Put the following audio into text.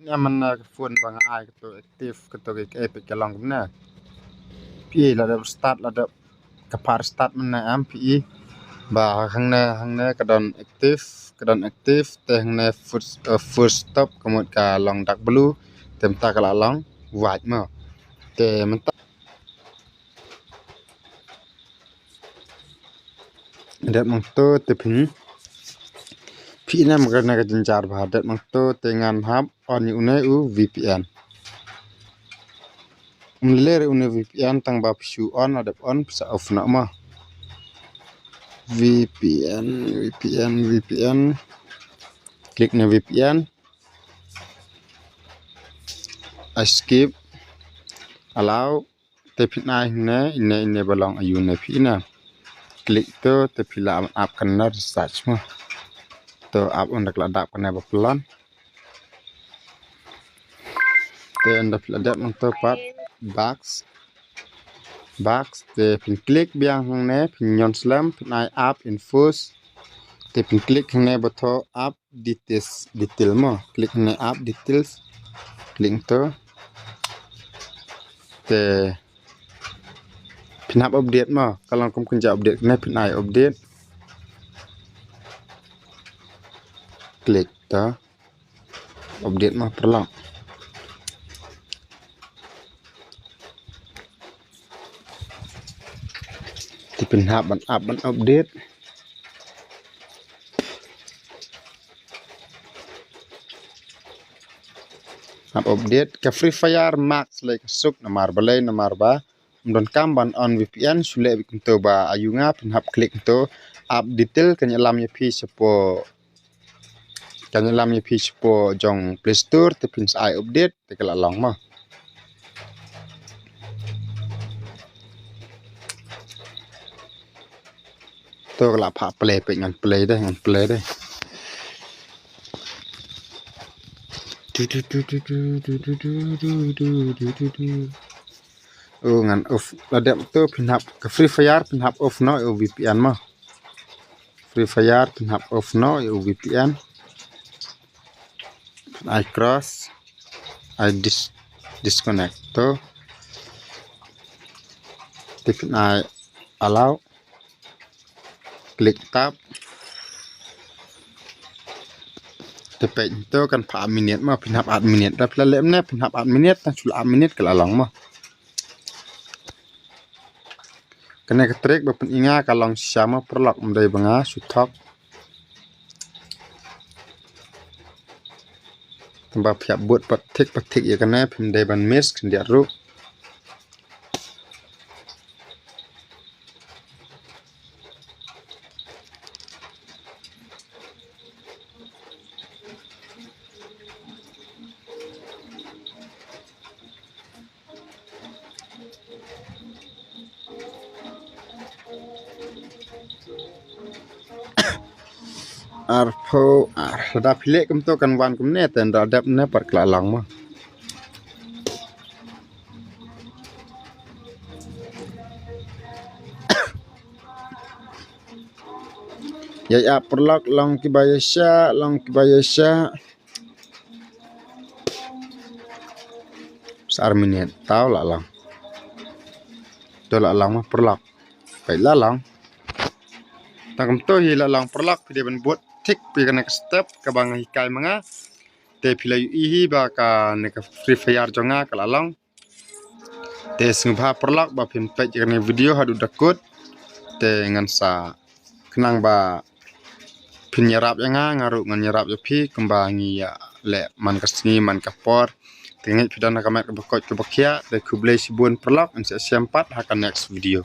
ini mana phone bang ai ketu aktif ketu ke epic kalong mana pi la start la kapar start mana am pi ba hangna kadon aktif te hangna first stop kemudian kalong dak blue tem ta kala long white ma te menta dat mangto te pi na magana ka jenjar ba dat mangto tengan hap on une u VPN umler une VPN tang ba psu on adap on sa off na ma VPN klik na VPN skip allow te phina ine balong ayune phina klik to te phila app kana research ma to app undak ladap kana baplan te undak ladap to pat box te pin klik biang ne pin nyon slam pin app infos te pin klik ne bato app detail mo klik ne app details klik to te pin app update mo kalau kum kunja update ne pin update klik to update mo perlang pin hab ban update ke Free Fire Max like suk namar balai namar ba don kamban on VPN sule bikinto ba ayunga pin hab klik to app detail kanyalam ya pi sepo jong Play Store te pin sai update te kala long ma to kala pha play pe ngan play deh oh ngan off ladap to pin hab ke Free Fire pin hab off no VPN ma Free Fire pin hab off no VPN I cross I disconnect to pin allow klik tab tepek itu kan 4 minit mah pinap 4 minit dah pula lemne pinap 4 minit tan 10 minit kelalong mah kena ketrik bapen inga kalong sama perlok mendai banga sutok tambah pihak buat petik ya kena pindai ban mis kendia ruk arpo dah pilih kem tu kan wan kem ne ten radap ne per kelalong mah ya perlok long kibayasya sar minit tahu lalang tu lalang mah perlok pai lalang tangkem tu hi lalang perlok dia ben buat tik pi kana step ka bang hikai manga te phila ihi ba ka ne ka Free Fire jonga kalalong te singba perlak ba pin pe kana video hadu dakut te ngan sa kenang ba pin nyarap yanga ngaru ngan nyarap ya pi kembangi ya le man kasni man kapor tengai pidana kamat ke bakot ke bakia te kublai sibun perlak an se 4 akan next video